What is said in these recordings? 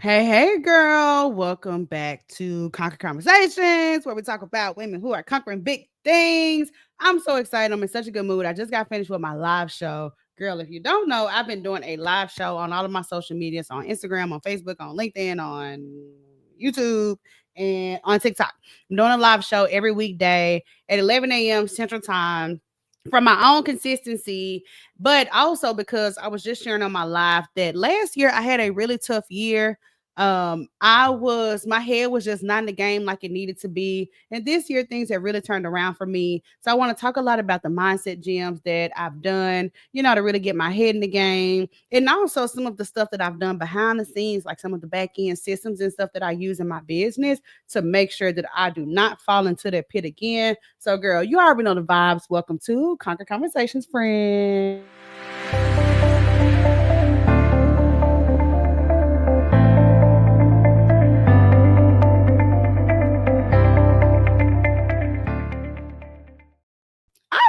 Hey, girl. Welcome back to Conquer Conversations, where we talk about women who are conquering big things. I'm so excited. I'm in such a good mood. I just got finished with my live show. Girl, if you don't know, I've been doing a live show on all of my social medias on Instagram, on Facebook, on LinkedIn, on YouTube, and on TikTok. I'm doing a live show every weekday at 11 a.m. Central Time for my own consistency, but also because I was just sharing on my live that last year I had a really tough year. My head was just not in the game like it needed to be, and this year things have really turned around for me. So I want to talk a lot about the mindset gems that I've done, to really get my head in the game, and also some of the stuff that I've done behind the scenes, like some of the back end systems and stuff that I use in my business to make sure that I do not fall into that pit again. So, girl, you already know the vibes. Welcome to Conquer Conversations, friend.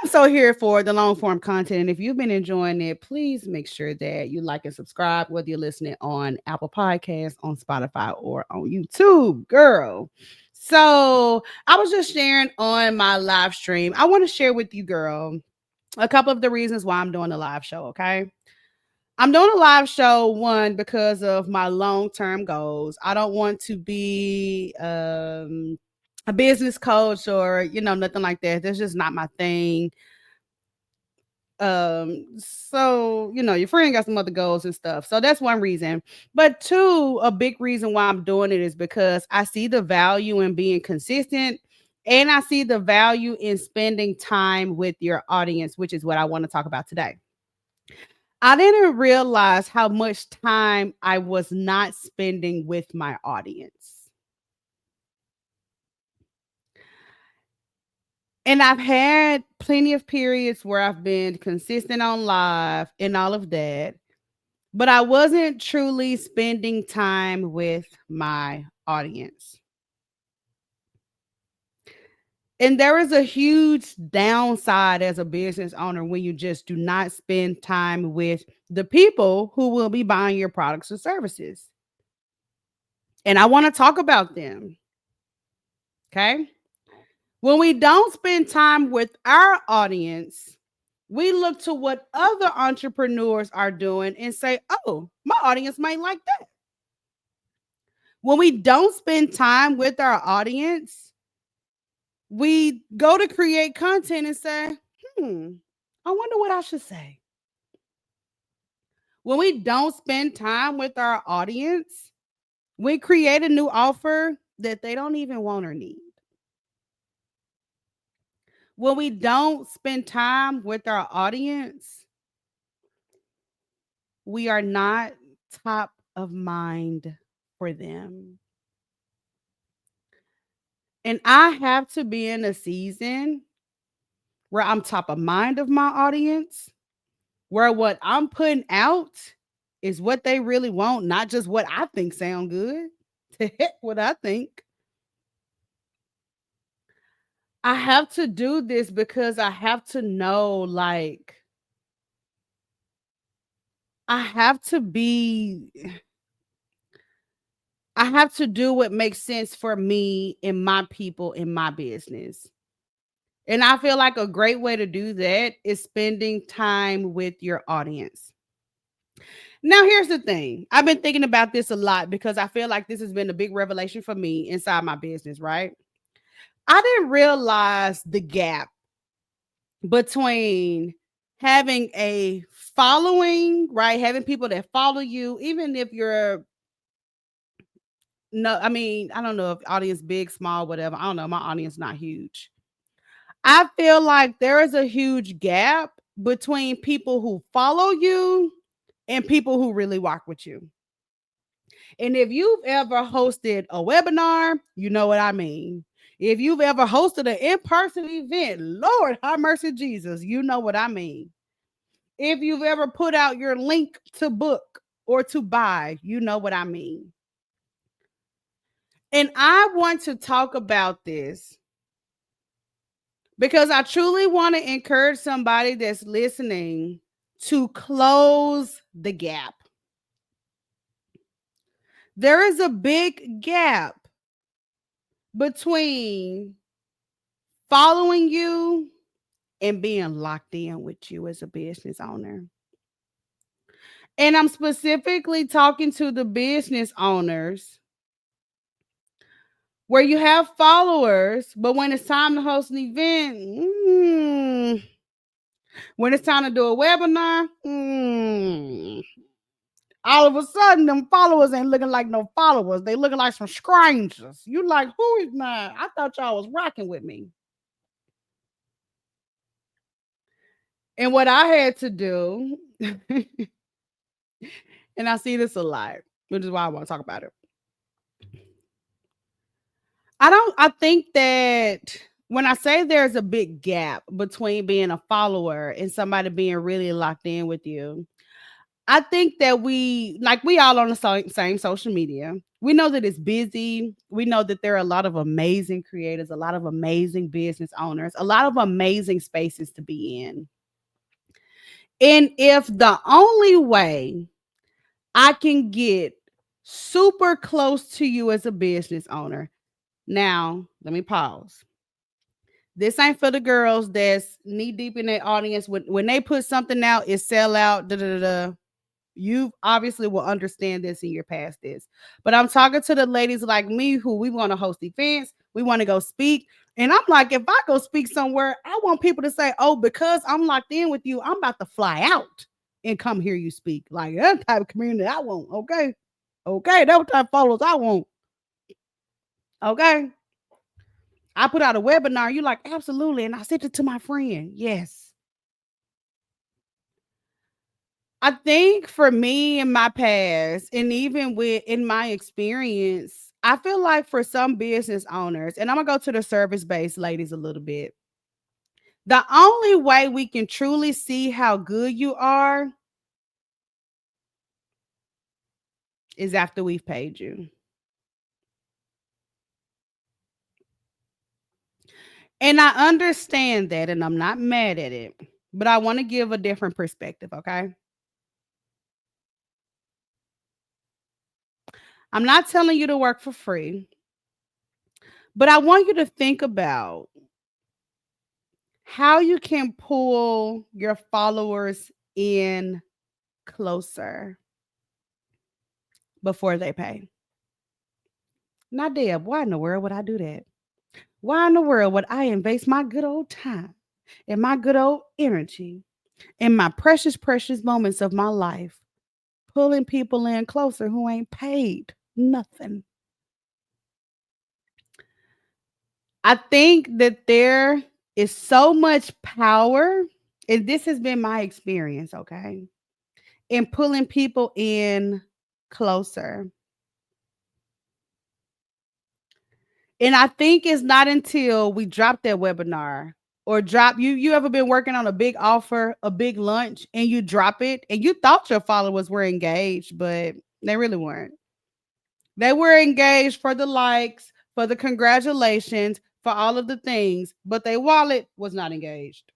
I'm so here for the long form content. And if you've been enjoying it, please make sure that you like and subscribe, whether you're listening on Apple Podcasts, on Spotify, or on YouTube, girl. So I was just sharing on my live stream. I want to share with you, girl, a couple of the reasons why I'm doing a live show. Okay. I'm doing a live show, one, because of my long-term goals. I don't want to be a business coach or, nothing like that. That's just not my thing. Your friend got some other goals and stuff. So that's one reason. But two, a big reason why I'm doing it is because I see the value in being consistent, and I see the value in spending time with your audience, which is what I want to talk about today. I didn't realize how much time I was not spending with my audience. And I've had plenty of periods where I've been consistent on live and all of that, but I wasn't truly spending time with my audience. And there is a huge downside as a business owner when you just do not spend time with the people who will be buying your products or services. And I want to talk about them. Okay. When we don't spend time with our audience, we look to what other entrepreneurs are doing and say, oh, my audience might like that. When we don't spend time with our audience, we go to create content and say, hmm, I wonder what I should say. When we don't spend time with our audience, we create a new offer that they don't even want or need. When we don't spend time with our audience, we are not top of mind for them. And I have to be in a season where I'm top of mind of my audience, where what I'm putting out is what they really want, not just what I think sound good. To heck what I think. I have to do this because I have to know, like, I have to be I have to do what makes sense for me and my people in my business. And I feel like a great way to do that is spending time with your audience. Now, here's the thing. I've been thinking about this a lot because I feel like this has been a big revelation for me inside my business, right? I didn't realize the gap between having a following, right? Having people that follow you, even if you're no, I mean, I don't know if audience big, small, whatever. I don't know. My audience not huge. I feel like there is a huge gap between people who follow you and people who really work with you. And if you've ever hosted a webinar, you know what I mean. If you've ever hosted an in person event, Lord have mercy, Jesus, you know what I mean. If you've ever put out your link to book or to buy, you know what I mean. And I want to talk about this because I truly want to encourage somebody that's listening to close the gap. There is a big gap between following you and being locked in with you as a business owner. And I'm specifically talking to the business owners where you have followers, but when it's time to host an event, when it's time to do a webinar, all of a sudden, them followers ain't looking like no followers. They looking like some strangers. You like, who is not? I thought y'all was rocking with me. And what I had to do, and I see this a lot, which is why I want to talk about it. I think that when I say there's a big gap between being a follower and somebody being really locked in with you, I think that we all on the same social media. We know that it's busy. We know that there are a lot of amazing creators, a lot of amazing business owners, a lot of amazing spaces to be in. And if the only way I can get super close to you as a business owner, now let me pause. This ain't for the girls that's knee deep in their audience. When they put something out, it sell out. Da, da, da, da. You obviously will understand this and you're past this. But I'm talking to the ladies like me who we want to host events, we want to go speak. And I'm like, if I go speak somewhere, I want people to say, oh, because I'm locked in with you, I'm about to fly out and come hear you speak. Like that type of community I want. Okay. Okay. That type of followers I want. Okay. I put out a webinar. You like, absolutely. And I sent it to my friend. Yes. I think for me in my past, and even with in my experience, I feel like for some business owners, and I'm gonna go to the service based ladies a little bit. The only way we can truly see how good you are is after we've paid you. And I understand that, and I'm not mad at it, but I want to give a different perspective, okay? I'm not telling you to work for free, but I want you to think about how you can pull your followers in closer before they pay. Not Deb, why in the world would I do that? Why in the world would I invest my good old time and my good old energy and my precious, precious moments of my life pulling people in closer who ain't paid nothing? I think that there is so much power, and this has been my experience, okay, in pulling people in closer. And I think it's not until we drop that webinar or drop you ever been working on a big offer, a big lunch, and you drop it and you thought your followers were engaged, but they really weren't. They were engaged for the likes, for the congratulations, for all of the things, but their wallet was not engaged.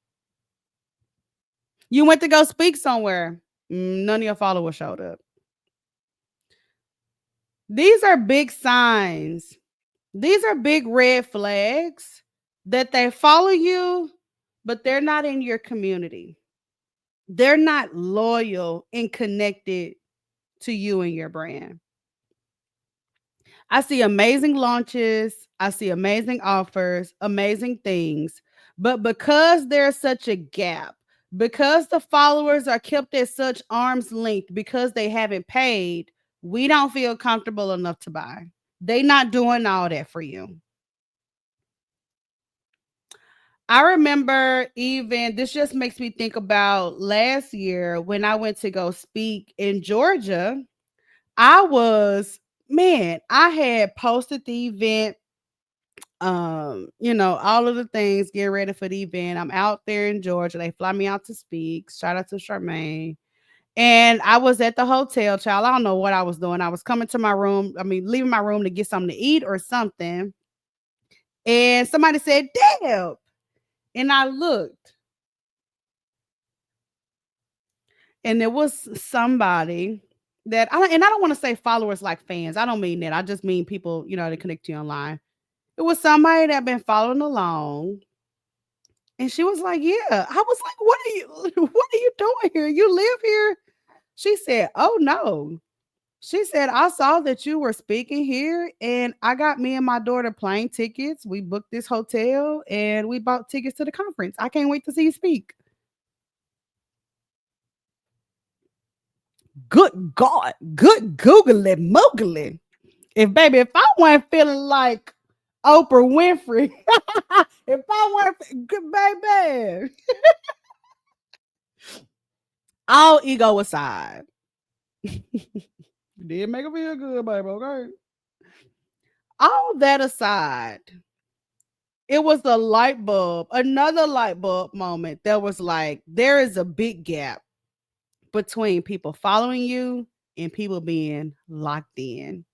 You went to go speak somewhere. None of your followers showed up. These are big signs. These are big red flags that they follow you, but they're not in your community. They're not loyal and connected to you and your brand. I see amazing launches, I see amazing offers, amazing things. But because there's such a gap, because the followers are kept at such arm's length because they haven't paid, we don't feel comfortable enough to buy. They not doing all that for you. I remember even this just makes me think about last year when I went to go speak in Georgia. I was, man, I had posted the event, all of the things, get ready for the event. I'm out there in Georgia. They fly me out to speak. Shout out to Charmaine. And I was at the hotel, child. I don't know what I was doing. I was coming to my room, leaving my room to get something to eat or something. And somebody said, Deb. And I looked, and there was somebody. that I don't want to say followers like fans. I don't mean that. I just mean people, that connect to you online. It was somebody that been following along, and she was like, "Yeah." I was like, "What are you what are you doing here? You live here?" She said, "Oh no." She said, "I saw that you were speaking here, and I got me and my daughter plane tickets. We booked this hotel and we bought tickets to the conference. I can't wait to see you speak." Good God, good googly moogly. If I wasn't feeling like Oprah Winfrey, if I weren't good baby, all ego aside, did make her feel good, baby. Okay. All that aside, it was a light bulb, another light bulb moment that was like, there is a big gap between people following you and people being locked in.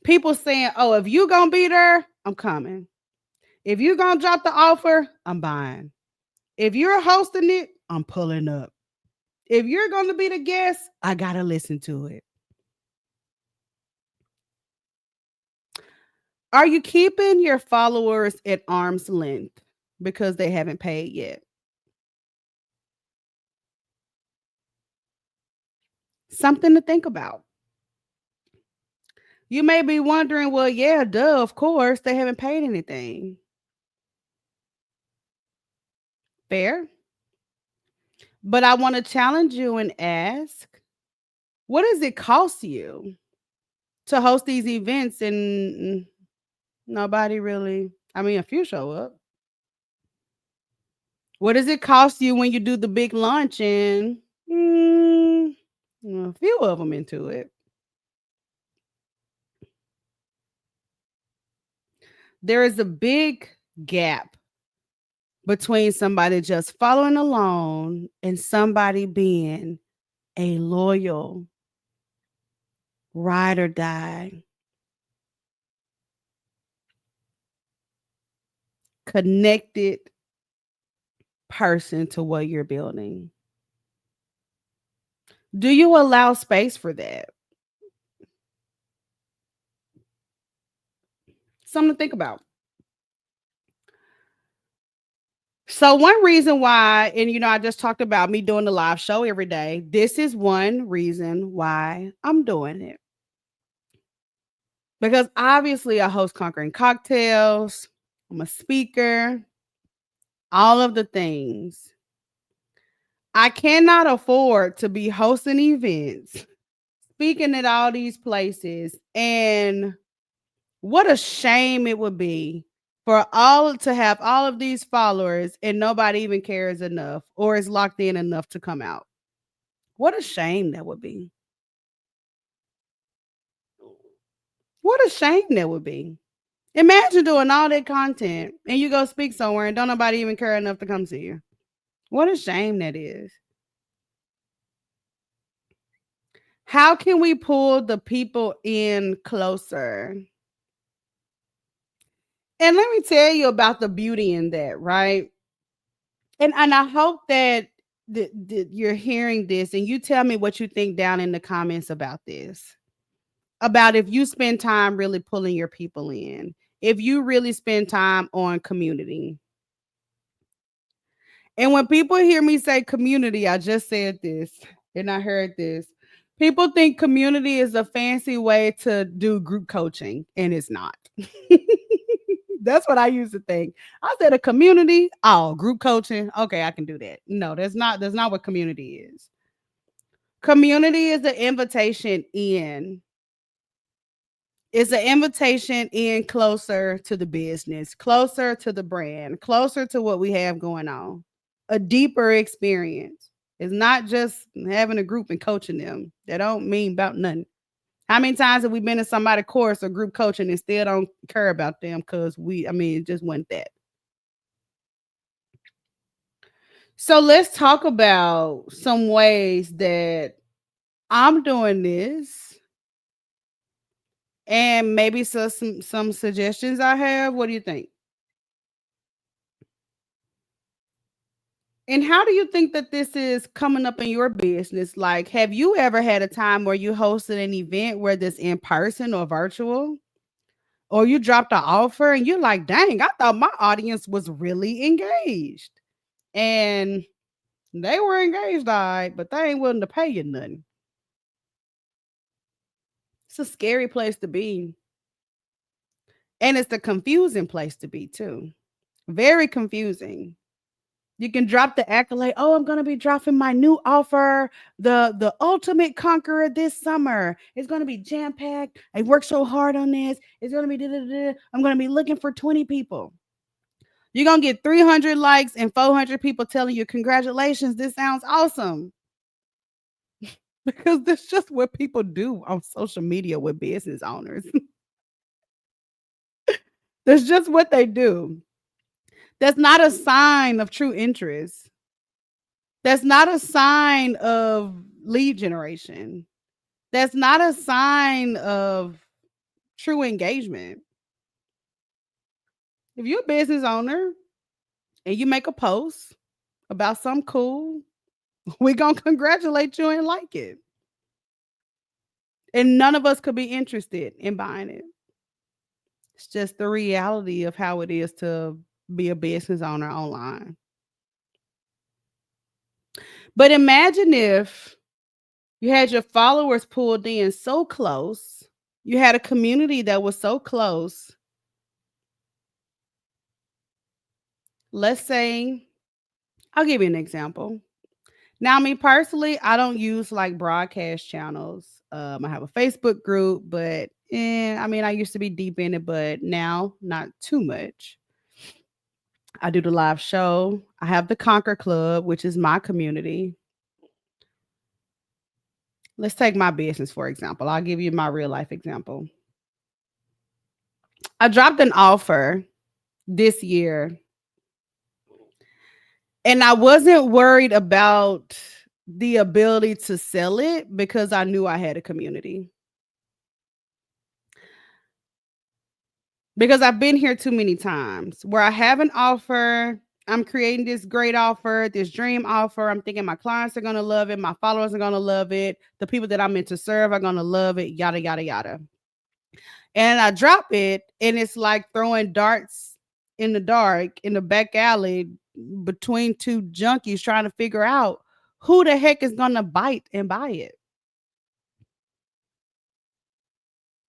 People saying, "Oh, if you gonna be there, I'm coming. If you gonna drop the offer, I'm buying. If you're hosting it, I'm pulling up. If you're gonna be the guest, I gotta listen to it." Are you keeping your followers at arm's length because they haven't paid yet? Something to think about. You may be wondering, well, yeah, duh, of course, they haven't paid anything. Fair. But I want to challenge you and ask, what does it cost you to host these events and nobody really, I mean, a few show up? What does it cost you when you do the big lunch and mm, a few of them into it? There is a big gap between somebody just following along and somebody being a loyal ride or die, connected person to what you're building. Do you allow space for that? Something to think about. So, one reason why, and I just talked about me doing the live show every day. This is one reason why I'm doing it because obviously I host Conquering Cocktails, I'm a speaker, all of the things. I cannot afford to be hosting events, speaking at all these places, and what a shame it would be for all to have all of these followers and nobody even cares enough or is locked in enough to come out. What a shame that would be. What a shame that would be. Imagine doing all that content and you go speak somewhere and don't nobody even care enough to come see you. What a shame that is. How can we pull the people in closer? And let me tell you about the beauty in that, right? And I hope that you're hearing this and you tell me what you think down in the comments about this. About if you spend time really pulling your people in. If you really spend time on community. And when people hear me say community, I just said this and I heard this. People think community is a fancy way to do group coaching, and it's not. That's what I used to think. I said a community, oh, group coaching. Okay, I can do that. No, that's not what community is. Community is an invitation in. It's an invitation in closer to the business, closer to the brand, closer to what we have going on. A deeper experience. It's not just having a group and coaching them. That don't mean about nothing. How many times have we been in somebody's course or group coaching and still don't care about them because it just wasn't that. So let's talk about some ways that I'm doing this and maybe some suggestions I have. What do you think? And how do you think that this is coming up in your business? Like, have you ever had a time where you hosted an event, whether it's in person or virtual, or you dropped an offer and you're like, dang, I thought my audience was really engaged. And they were engaged, all right, but they ain't willing to pay you nothing. It's a scary place to be. And it's a confusing place to be too. Very confusing. You can drop the accolade. Oh, I'm gonna be dropping my new offer, the ultimate conqueror this summer. It's gonna be jam packed. I worked so hard on this. It's gonna be. Da, da, da. I'm gonna be looking for 20 people. You're gonna get 300 likes and 400 people telling you, "Congratulations, this sounds awesome." Because that's just what people do on social media with business owners. That's just what they do. That's not a sign of true interest. That's not a sign of lead generation. That's not a sign of true engagement. If you're a business owner and you make a post about something cool, we're going to congratulate you and like it. And none of us could be interested in buying it. It's just the reality of how it is to be a business owner online. But imagine if you had your followers pulled in so close, you had a community that was so close. Let's say, I'll give you an example. Now, me personally, I don't use like broadcast channels. I have a Facebook group, but I mean, I used to be deep in it, but now not too much. I do the live show. I have the Conquer Club, which is my community. Let's take my business, for example. I'll give you my real life example. I dropped an offer this year and I wasn't worried about the ability to sell it because I knew I had a community. Because I've been here too many times where I have an offer, I'm creating this great offer, this dream offer. I'm thinking my clients are going to love it, my followers are going to love it, the people that I'm meant to serve are going to love it, yada, yada, yada. And I drop it, and it's like throwing darts in the dark in the back alley between two junkies trying to figure out who the heck is going to bite and buy it.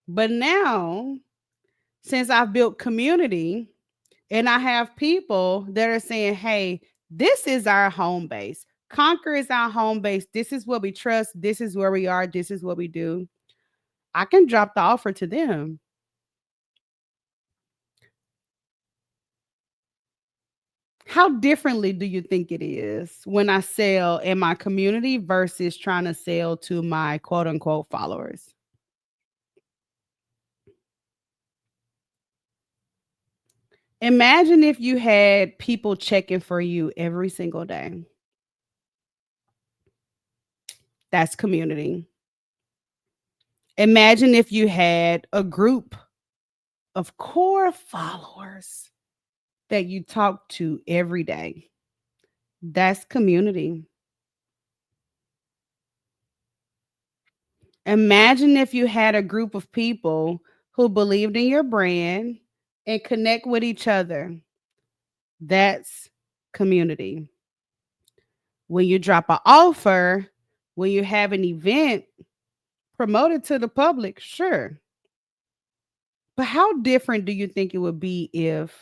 But now, since I've built community, and I have people that are saying, hey, this is our home base. Conquer is our home base. This is what we trust. This is where we are. This is what we do. I can drop the offer to them. How differently do you think it is when I sell in my community versus trying to sell to my quote unquote followers? Imagine if you had people checking for you every single day. That's community. Imagine if you had a group of core followers that you talk to every day. That's community. Imagine if you had a group of people who believed in your brand and connect with each other. That's community. When you drop an offer, when you have an event, promote it to the public, sure. But how different do you think it would be if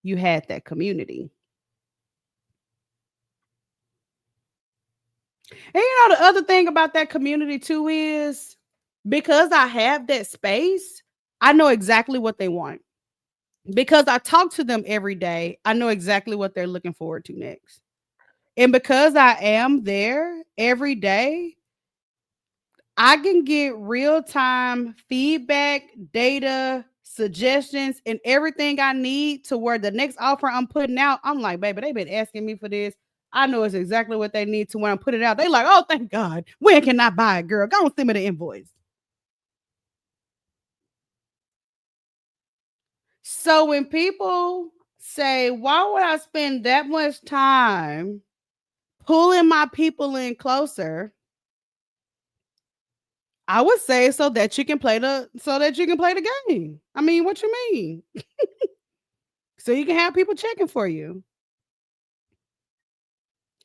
you had that community? And the other thing about that community too is because I have that space, I know exactly what they want. Because I talk to them every day, I know exactly what they're looking forward to next. And because I am there every day, I can get real time feedback, data, suggestions, and everything I need to where the next offer I'm putting out, I'm like, baby, they've been asking me for this. I know it's exactly what they need to when I put it out. They like, oh, thank God. When can I buy it, girl? Go and send me the invoice. So when people say, why would I spend that much time Pulling my people in closer, I would say so that you can play the game. I mean, what you mean? So you can have people checking for you.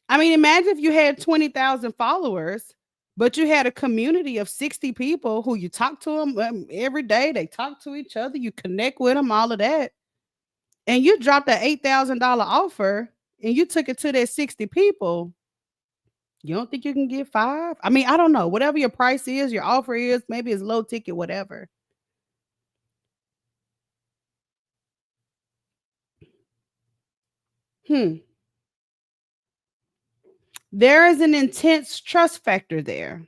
I mean, imagine if you had 20,000 followers, but you had a community of 60 people who you talk to them every day. They talk to each other, you connect with them, all of that. And you dropped an $8,000 offer and you took it to that 60 people. You don't think you can get five? I mean, I don't know. Whatever your price is, your offer is, maybe it's low ticket, whatever. Hmm. There is an intense trust factor there.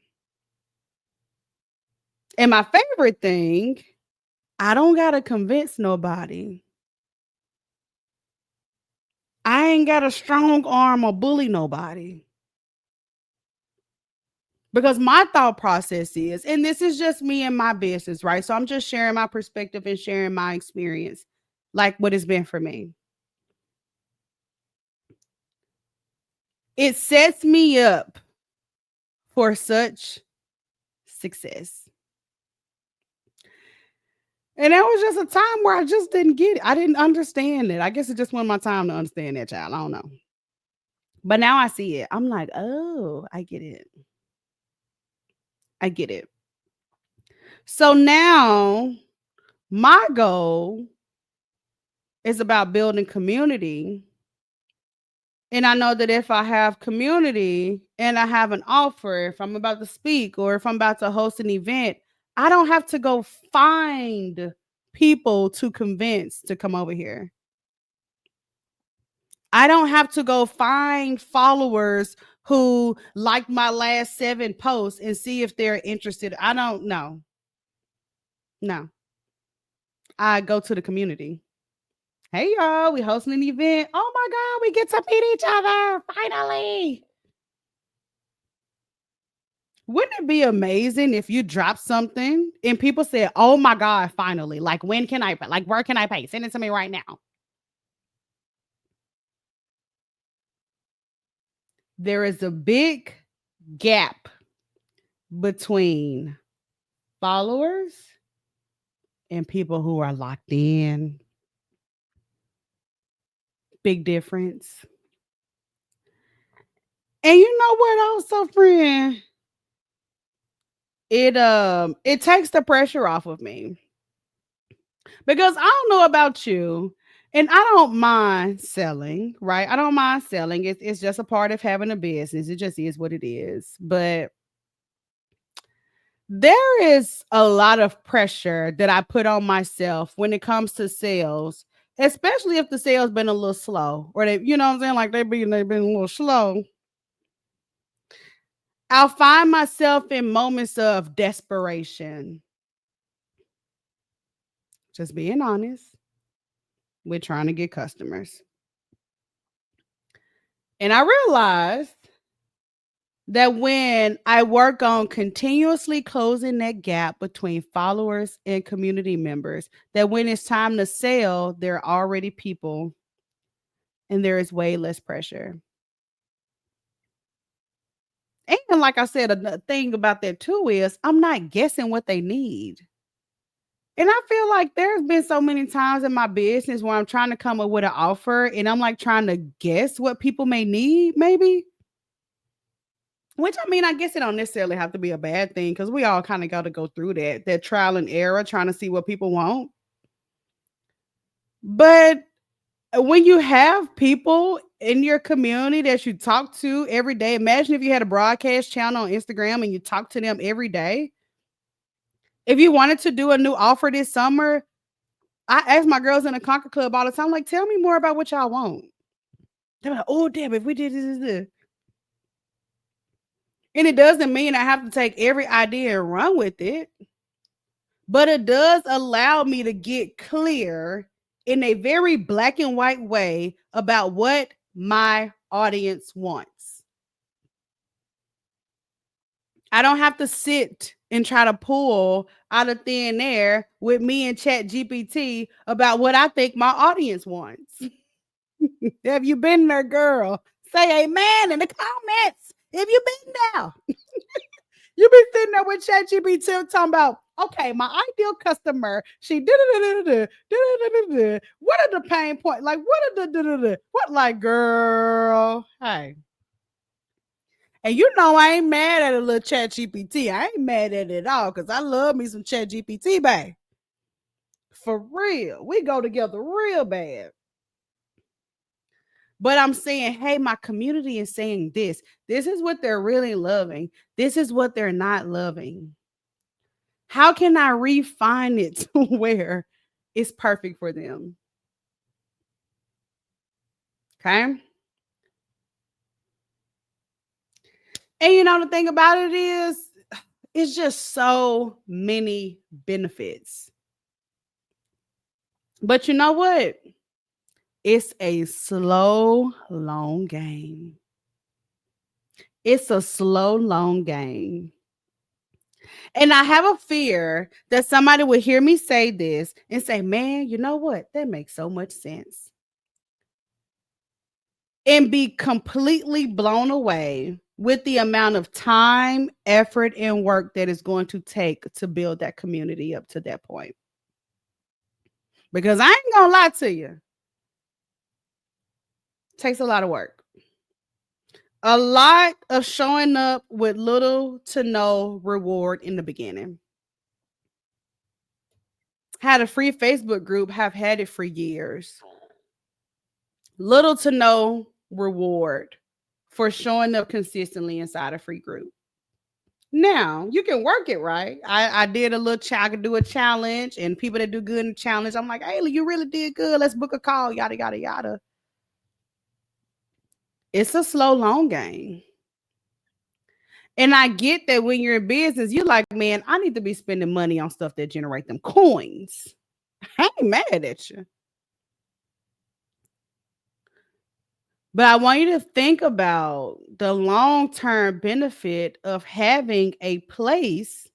And my favorite thing, I don't got to convince nobody. I ain't got a strong arm or bully nobody. Because my thought process is, and this is just me and my business, right? So I'm just sharing my perspective and sharing my experience, like what it's been for me. It sets me up for such success. And that was just a time where I just didn't get it. I didn't understand it. I guess it just wasn't my time to understand that, child. I don't know. But now I see it. I'm like, oh, I get it. I get it. So now my goal is about building community. And I know that if I have community and I have an offer, if I'm about to speak or if I'm about to host an event, I don't have to go find people to convince to come over here. I don't have to go find followers who like my last 7 posts and see if they're interested. I don't know. No. I go to the community. Hey y'all, we hosting an event. Oh my god, we get to meet each other finally. Wouldn't it be amazing if you drop something and people said, "Oh my god, finally. Like when can I pay? Like where can I pay? Send it to me right now." There is a big gap between followers and people who are locked in. Big difference. And you know what also, friend? It takes the pressure off of me. Because I don't know about you, and I don't mind selling, right? I don't mind selling. It's just a part of having a business. It just is what it is. But there is a lot of pressure that I put on myself when it comes to sales, especially if the sales been a little slow or they, you know what I'm saying? Like they've been a little slow. I'll find myself in moments of desperation. Just being honest. We're trying to get customers. And I realized that when I work on continuously closing that gap between followers and community members, that when it's time to sell, there are already people and there is way less pressure. And like I said, another thing about that too is I'm not guessing what they need. And I feel like there's been so many times in my business where I'm trying to come up with an offer and I'm like trying to guess what people may need, maybe. Which I mean, I guess it don't necessarily have to be a bad thing because we all kind of got to go through that trial and error, trying to see what people want. But when you have people in your community that you talk to every day, imagine if you had a broadcast channel on Instagram and you talk to them every day. If you wanted to do a new offer this summer, I ask my girls in the Conquer Club all the time, like, tell me more about what y'all want. They're like, oh, damn, if we did this. And it doesn't mean I have to take every idea and run with it, but it does allow me to get clear in a very black and white way about what my audience wants. I don't have to sit and try to pull out of thin air with me and Chat GPT about what I think my audience wants. Have you been there, girl? Say amen in the comments if you been there. You be sitting there with ChatGPT talking about, okay, my ideal customer, she did it. What are the pain point? Like, what are the what like, girl? Hey. And you know I ain't mad at a little ChatGPT. I ain't mad at it at all because I love me some ChatGPT, babe. For real. We go together real bad. But I'm saying, hey, my community is saying this. This is what they're really loving. This is what they're not loving. How can I refine it to where it's perfect for them? Okay. And you know, the thing about it is, it's just so many benefits. But you know what? It's a slow, long game. It's a slow, long game. And I have a fear that somebody would hear me say this and say, man, you know what? That makes so much sense. And be completely blown away with the amount of time, effort, and work that is going to take to build that community up to that point. Because I ain't gonna lie to you, it takes a lot of work. A lot of showing up with little to no reward in the beginning. Had a free Facebook group, have had it for years. Little to no reward for showing up consistently inside a free group. Now you can work it right. I did a little I could do a challenge, and people that do good in the challenge, I'm like, hey, you really did good. Let's book a call, yada yada yada. It's a slow, long game. And I get that when you're in business, you're like, man, I need to be spending money on stuff that generate them coins. I ain't mad at you. But I want you to think about the long-term benefit of having a place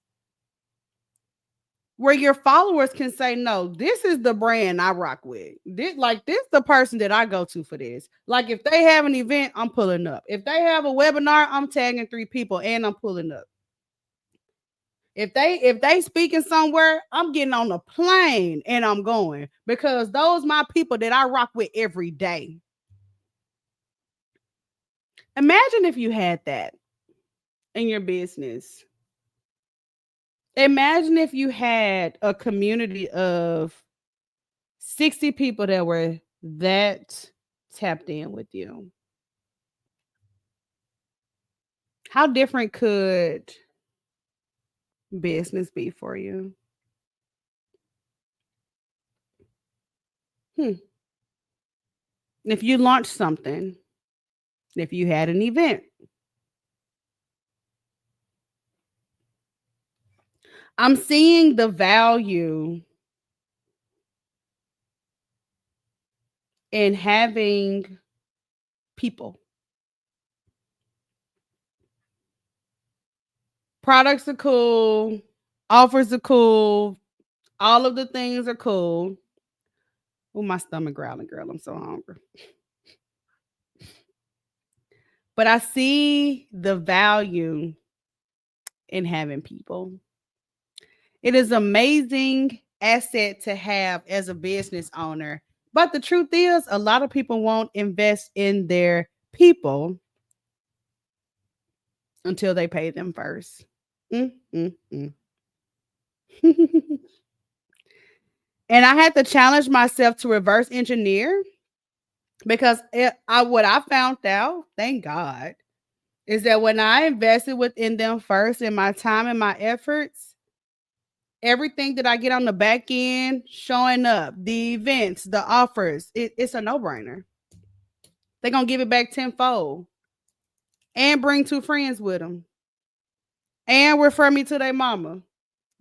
where your followers can say, no, this is the brand I rock with. This the person that I go to for this. Like if they have an event, I'm pulling up. If they have a webinar, I'm tagging 3 people and I'm pulling up. If they speaking somewhere, I'm getting on a plane and I'm going because those my people that I rock with every day. Imagine if you had that in your business. Imagine if you had a community of 60 people that were that tapped in with you. How different could business be for you? Hmm. If you launched something, if you had an event, I'm seeing the value in having people. Products are cool, offers are cool, all of the things are cool. Oh, my stomach growling, girl. I'm so hungry. But I see the value in having people. It is amazing asset to have as a business owner. But the truth is, a lot of people won't invest in their people until they pay them first. Mm, mm, mm. And I had to challenge myself to reverse engineer because what I found out, thank God, is that when I invested within them first in my time and my efforts, everything that I get on the back end, showing up, the events, the offers, it's a no brainer. They're going to give it back tenfold and bring 2 friends with them and refer me to their mama.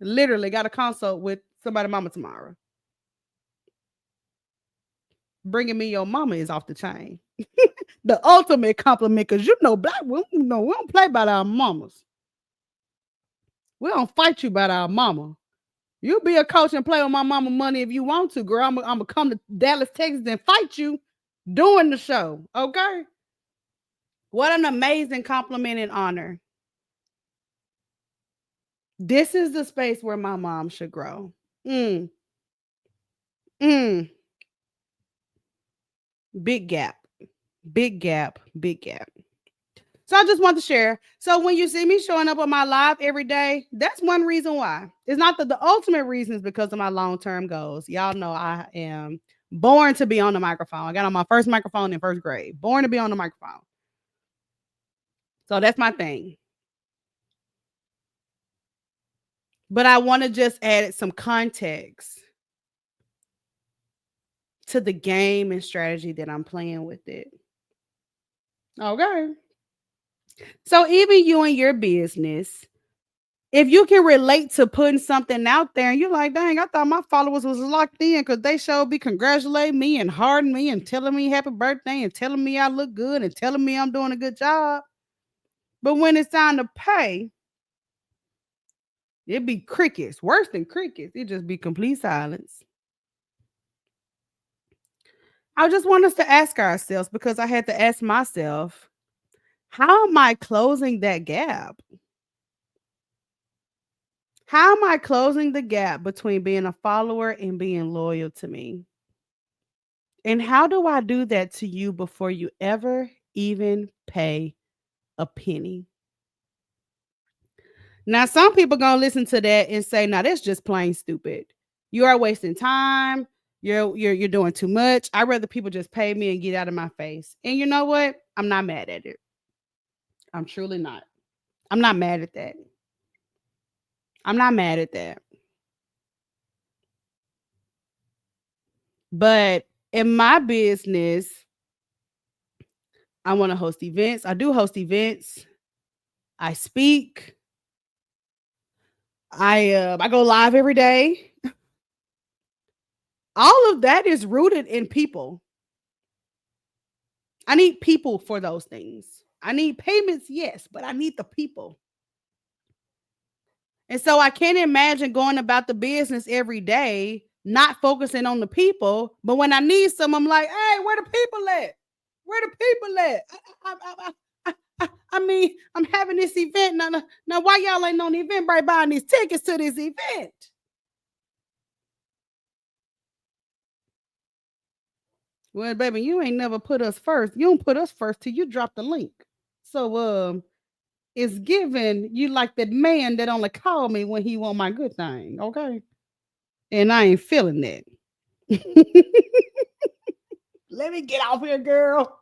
Literally got a consult with somebody mama tomorrow. Bringing me your mama is off the chain. The ultimate compliment, because you know, black women, we don't play about our mamas. We don't fight you about our mama. You be a coach and play with my mama money if you want to, girl. I'm gonna come to Dallas, Texas, and fight you during the show. Okay. What an amazing compliment and honor. This is the space where my mom should grow. Mm, mm, big gap, big gap, big gap. So I just want to share. So when you see me showing up on my live every day, that's one reason why. It's not that the ultimate reason is because of my long-term goals. Y'all know I am born to be on the microphone. I got on my first microphone in first grade. Born to be on the microphone. So that's my thing. But I want to just add some context to the game and strategy that I'm playing with it. Okay. So even you and your business, if you can relate to putting something out there and you're like, dang, I thought my followers was locked in because they showed be congratulating me and hearting me and telling me happy birthday and telling me I look good and telling me I'm doing a good job. But when it's time to pay, it be crickets, worse than crickets. It just be complete silence. I just want us to ask ourselves because I had to ask myself, how am I closing that gap? How am I closing the gap between being a follower and being loyal to me? And how do I do that to you before you ever even pay a penny? Now, some people gonna listen to that and say, "Now that's just plain stupid. You are wasting time. You're doing too much. I'd rather people just pay me and get out of my face." And you know what? I'm not mad at it. I'm truly not. I'm not mad at that. I'm not mad at that. But in my business, I want to host events. I do host events. I speak. I go live every day. All of that is rooted in people. I need people for those things. I need payments, yes, but I need the people. And so I can't imagine going about the business every day, not focusing on the people. But when I need some, I'm like, hey, where the people at? Where the people at? I mean, I'm having this event. Now, why y'all ain't on the event by buying these tickets to this event? Well, baby, you ain't never put us first. You don't put us first till you drop the link. So it's given you like that man that only called me when he want my good thing, okay? And I ain't feeling that. Let me get off here, girl.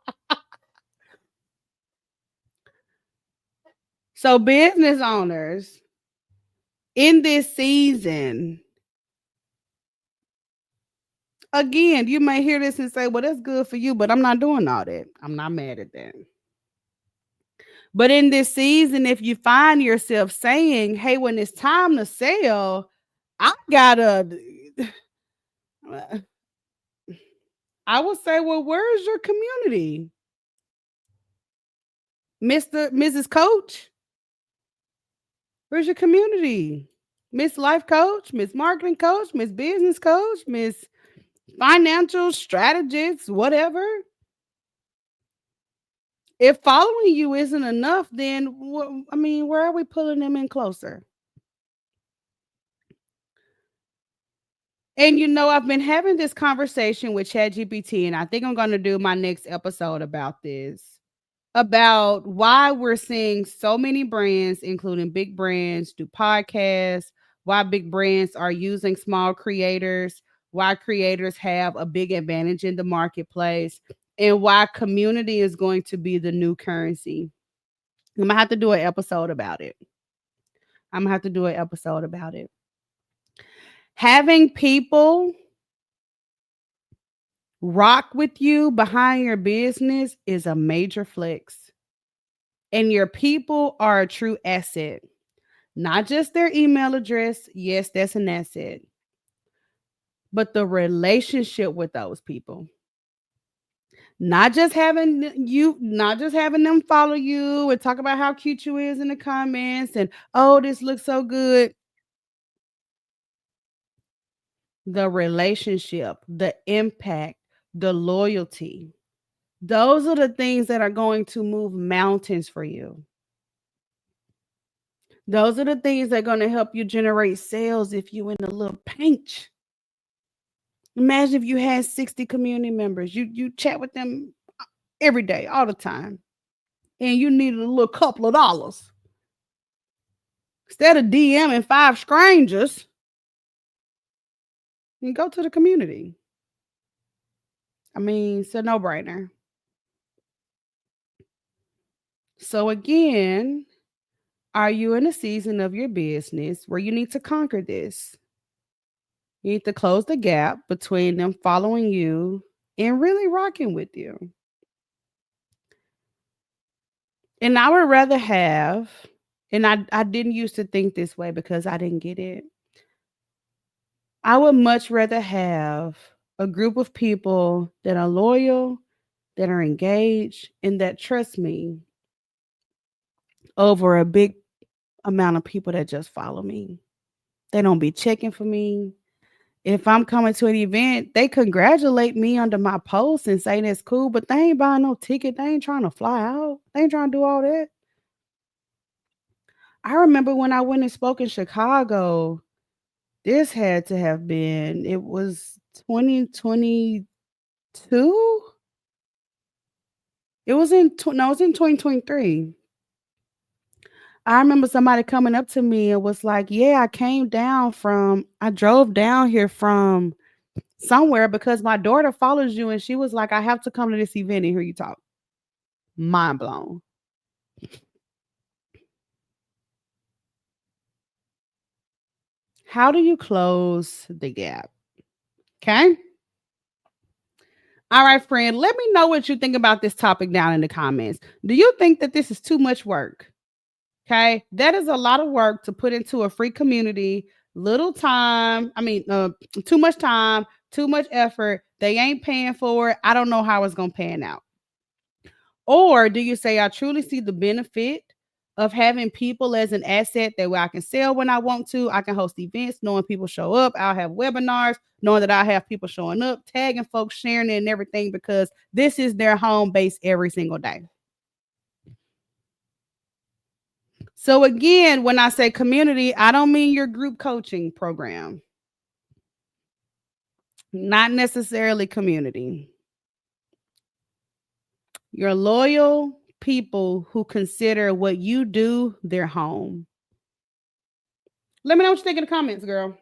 So business owners in this season, again, you may hear this and say, well, that's good for you, but I'm not doing all that. I'm not mad at that. But in this season, if you find yourself saying, hey, when it's time to sell, I gotta I would say, well, where's your community? Mr. Mrs. Coach, where's your community? Miss Life Coach, Miss Marketing Coach, Miss Business Coach, Miss Financial Strategist, whatever. If following you isn't enough, then I mean, where are we pulling them in closer? And you know, I've been having this conversation with ChatGPT, and I think I'm going to do my next episode about this. About why we're seeing so many brands, including big brands, do podcasts, why big brands are using small creators, why creators have a big advantage in the marketplace, and why community is going to be the new currency. I'm gonna have to do an episode about it. I'm gonna have to do an episode about it. Having people rock with you behind your business is a major flex. And your people are a true asset. Not just their email address. Yes, that's an asset. But the relationship with those people. Not just having them follow you and talk about how cute you is in the comments and oh, this looks so good. The relationship, the impact, the loyalty. Those are the things that are going to move mountains for you. Those are the things that are going to help you generate sales if you in a little pinch. Imagine if you had 60 community members. You chat with them every day, all the time, and you needed a little couple of dollars. Instead of DMing five strangers, you go to the community. I mean, it's a no-brainer. So again, are you in a season of your business where you need to conquer this? You need to close the gap between them following you and really rocking with you. And I would rather have, and I didn't used to think this way because I didn't get it. I would much rather have a group of people that are loyal, that are engaged, and that trust me over a big amount of people that just follow me. They don't be checking for me. If I'm coming to an event, they congratulate me under my post and say that's cool, but they ain't buying no ticket. They ain't trying to fly out. They ain't trying to do all that. I remember when I went and spoke in Chicago, this had to have been, it was 2022. It was in, no, it was in 2023. I remember somebody coming up to me and was like, yeah, I drove down here from somewhere because my daughter follows you. And she was like, I have to come to this event and hear you talk. Mind blown. How do you close the gap? Okay. All right, friend. Let me know what you think about this topic down in the comments. Do you think that this is too much work? Okay. That is a lot of work to put into a free community. Little time. Too much time, too much effort. They ain't paying for it. I don't know how it's going to pan out. Or do you say, I truly see the benefit of having people as an asset that way I can sell when I want to. I can host events, knowing people show up. I'll have webinars, knowing that I have people showing up, tagging folks, sharing it and everything because this is their home base every single day. So again, when I say community, I don't mean your group coaching program. Not necessarily community. Your loyal people who consider what you do their home. Let me know what you think in the comments, girl.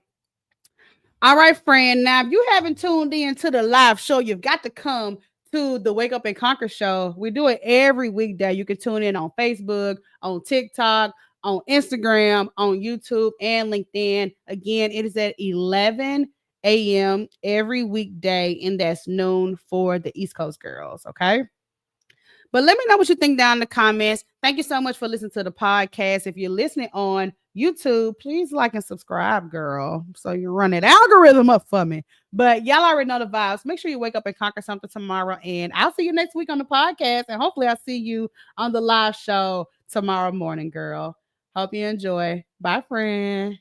All right, friend. Now, if you haven't tuned in to the live show, you've got to come to the Wake Up and Conquer show. We do it every weekday. You can tune in on Facebook, on TikTok, on Instagram, on YouTube, and LinkedIn. Again, it is at 11 a.m. every weekday, and that's noon for the East Coast girls. Okay. But let me know what you think down in the comments. Thank you so much for listening to the podcast. If you're listening on YouTube, please like and subscribe, girl, so you run that algorithm up for me. But y'all already know the vibes. Make sure you wake up and conquer something tomorrow. And I'll see you next week on the podcast. And hopefully I'll see you on the live show tomorrow morning, girl. Hope you enjoy. Bye, friend.